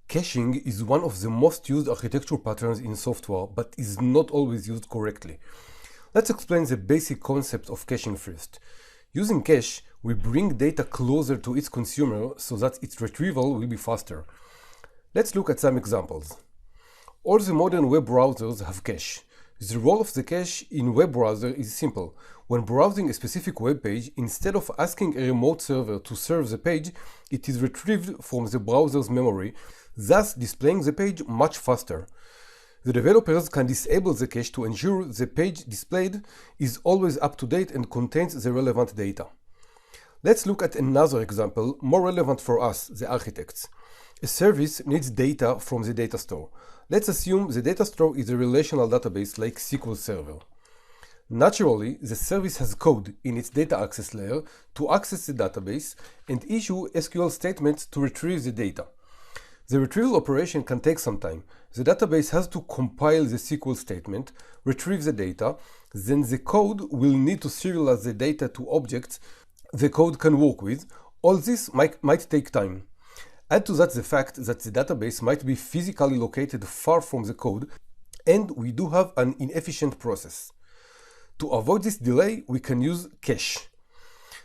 Caching is one of the most used architectural patterns in software, but is not always used correctly. Let's explain the basic concept of caching first. Using cache, we bring data closer to its consumer so that its retrieval will be faster. Let's look at some examples. All the modern web browsers have cache. The role of the cache in web browser is simple. When browsing a specific web page, instead of asking a remote server to serve the page, it is retrieved from the browser's memory, thus displaying the page much faster. The developers can disable the cache to ensure the page displayed is always up to date and contains the relevant data. Let's look at another example, more relevant for us, the architects. A service needs data from the data store. Let's assume the data store is a relational database like SQL Server. Naturally, the service has code in its data access layer to access the database and issue SQL statements to retrieve the data. The retrieval operation can take some time. The database has to compile the SQL statement, retrieve the data, then the code will need to serialize the data to objects the code can work with. All this might take time. Add to that the fact that the database might be physically located far from the code, and we do have an inefficient process. To avoid this delay, we can use cache.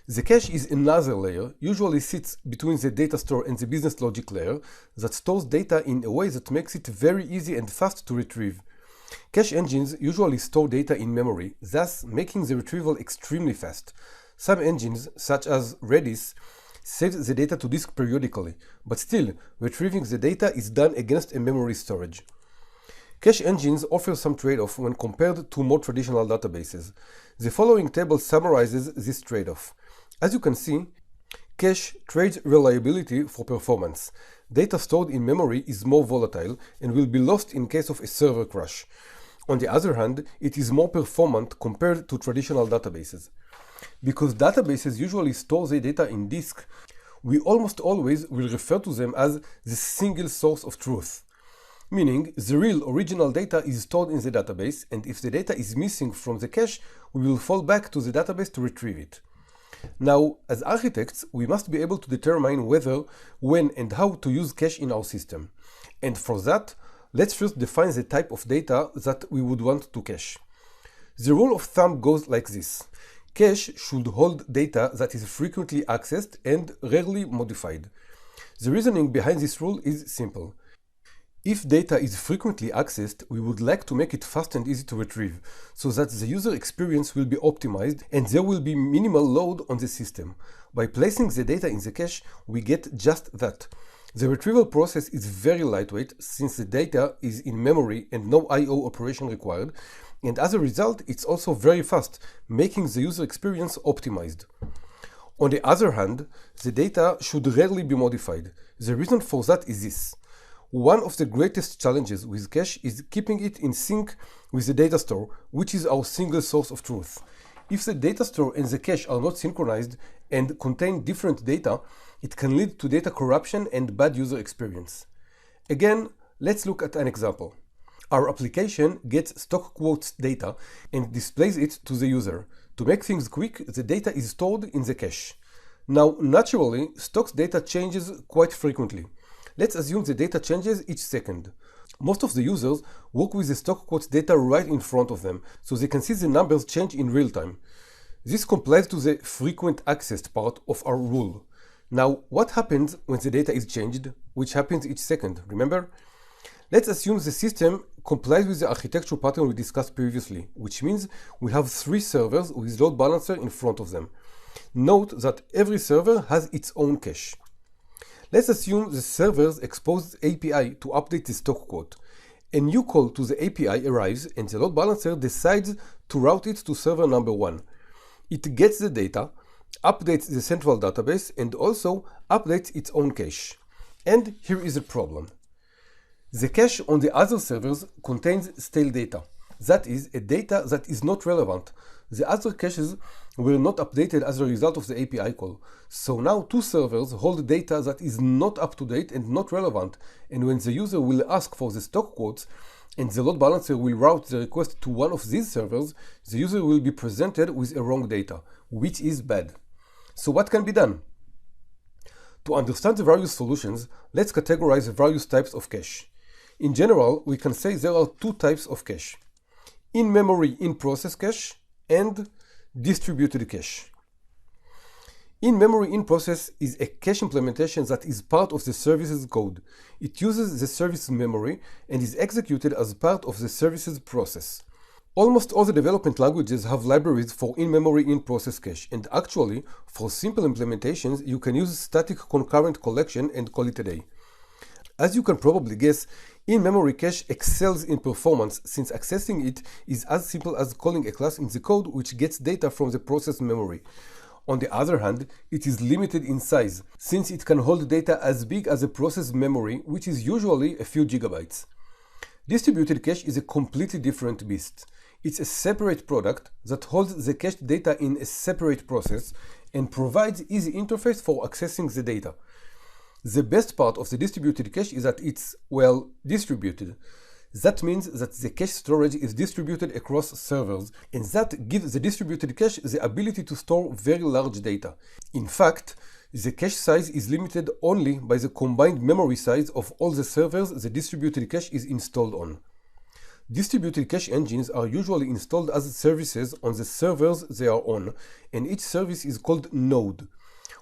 The cache is another layer, usually sits between the data store and the business logic layer, that stores data in a way that makes it very easy and fast to retrieve. Cache engines usually store data in memory, thus making the retrieval extremely fast. Some engines, such as Redis, save the data to disk periodically, but still, retrieving the data is done against a memory storage. Cache engines offer some trade-off when compared to more traditional databases. The following table summarizes this trade-off. As you can see, cache trades reliability for performance. Data stored in memory is more volatile and will be lost in case of a server crash. On the other hand, it is more performant compared to traditional databases. Because databases usually store their data in disk, we almost always will refer to them as the single source of truth. Meaning, the real original data is stored in the database, and if the data is missing from the cache, we will fall back to the database to retrieve it. Now, as architects, we must be able to determine whether, when, and how to use cache in our system. And for that, let's first define the type of data that we would want to cache. The rule of thumb goes like this. Cache should hold data that is frequently accessed and rarely modified. The reasoning behind this rule is simple. If data is frequently accessed, we would like to make it fast and easy to retrieve, so that the user experience will be optimized and there will be minimal load on the system. By placing the data in the cache, we get just that. The retrieval process is very lightweight since the data is in memory and no I/O operation required, and as a result, it's also very fast, making the user experience optimized. On the other hand, the data should rarely be modified. The reason for that is this. One of the greatest challenges with cache is keeping it in sync with the data store, which is our single source of truth. If the data store and the cache are not synchronized and contain different data, it can lead to data corruption and bad user experience. Again, let's look at an example. Our application gets stock quotes data and displays it to the user. To make things quick, the data is stored in the cache. Now, naturally, stock's data changes quite frequently. Let's assume the data changes each second. Most of the users work with the stock quotes data right in front of them, so they can see the numbers change in real time. This complies to the frequent accessed part of our rule. Now, what happens when the data is changed, which happens each second, remember? Let's assume the system complies with the architectural pattern we discussed previously, which means we have 3 servers with load balancer in front of them. Note that every server has its own cache. Let's assume the servers expose the API to update the stock quote. A new call to the API arrives and the load balancer decides to route it to server number 1. It gets the data, updates the central database, and also updates its own cache. And here is the problem. The cache on the other servers contains stale data. That is, a data that is not relevant. The other caches were not updated as a result of the API call. So now 2 servers hold data that is not up to date and not relevant. And when the user will ask for the stock quotes and the load balancer will route the request to one of these servers, the user will be presented with a wrong data, which is bad. So what can be done? To understand the various solutions, let's categorize the various types of cache. In general, we can say there are two types of cache: in-memory in-process cache and distributed cache. In-memory in-process is a cache implementation that is part of the service's code. It uses the service memory and is executed as part of the service's process. Almost all the development languages have libraries for in-memory in-process cache, and actually, for simple implementations, you can use static concurrent collection and call it a day. As you can probably guess, in-memory cache excels in performance since accessing it is as simple as calling a class in the code which gets data from the process memory. On the other hand, it is limited in size, since it can hold data as big as a process memory, which is usually a few gigabytes. Distributed cache is a completely different beast. It's a separate product that holds the cached data in a separate process and provides easy interface for accessing the data. The best part of the distributed cache is that it's, well, distributed. That means that the cache storage is distributed across servers, and that gives the distributed cache the ability to store very large data. In fact, the cache size is limited only by the combined memory size of all the servers the distributed cache is installed on. Distributed cache engines are usually installed as services on the servers they are on, and each service is called node.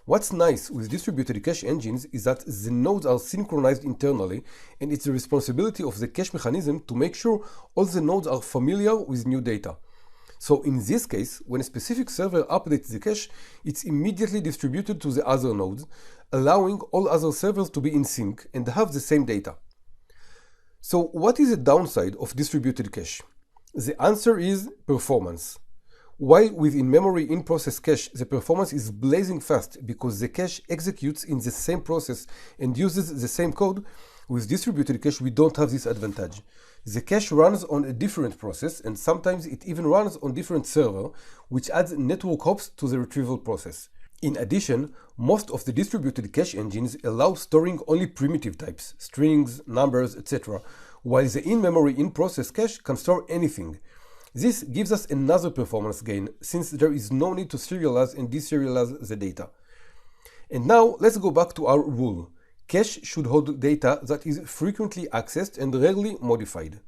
What's nice with distributed cache engines is that the nodes are synchronized internally, and it's the responsibility of the cache mechanism to make sure all the nodes are familiar with new data. So in this case, when a specific server updates the cache, it's immediately distributed to the other nodes, allowing all other servers to be in sync and have the same data. So what is the downside of distributed cache? The answer is performance. While with in-memory in-process cache, the performance is blazing fast because the cache executes in the same process and uses the same code, with distributed cache we don't have this advantage. The cache runs on a different process, and sometimes it even runs on different server, which adds network hops to the retrieval process. In addition, most of the distributed cache engines allow storing only primitive types, strings, numbers, etc., while the in-memory in-process cache can store anything. This gives us another performance gain, since there is no need to serialize and deserialize the data. And now let's go back to our rule. Cache should hold data that is frequently accessed and rarely modified.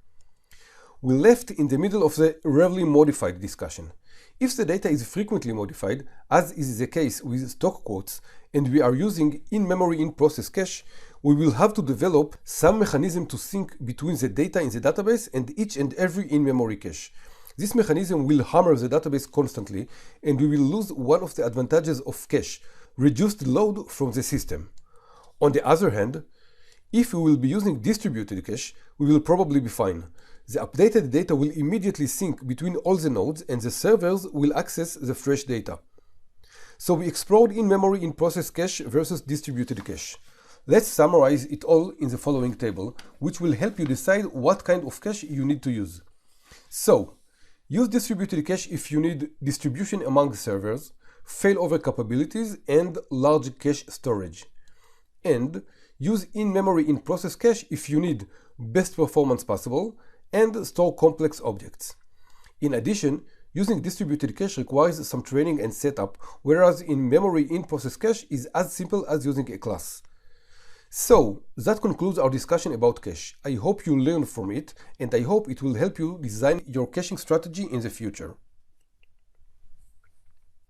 We left in the middle of the rarely modified discussion. If the data is frequently modified, as is the case with stock quotes, and we are using in-memory in-process cache, we will have to develop some mechanism to sync between the data in the database and each and every in-memory cache. This mechanism will hammer the database constantly, and we will lose one of the advantages of cache, reduced load from the system. On the other hand, if we will be using distributed cache, we will probably be fine. The updated data will immediately sync between all the nodes, and the servers will access the fresh data. So we explored in-memory in-process cache versus distributed cache. Let's summarize it all in the following table, which will help you decide what kind of cache you need to use. So, use distributed cache if you need distribution among servers, failover capabilities, and large cache storage. And use in-memory in-process cache if you need best performance possible and store complex objects. In addition, using distributed cache requires some training and setup, whereas in-memory in-process cache is as simple as using a class. So, that concludes our discussion about cache. I hope you learned from it, and I hope it will help you design your caching strategy in the future.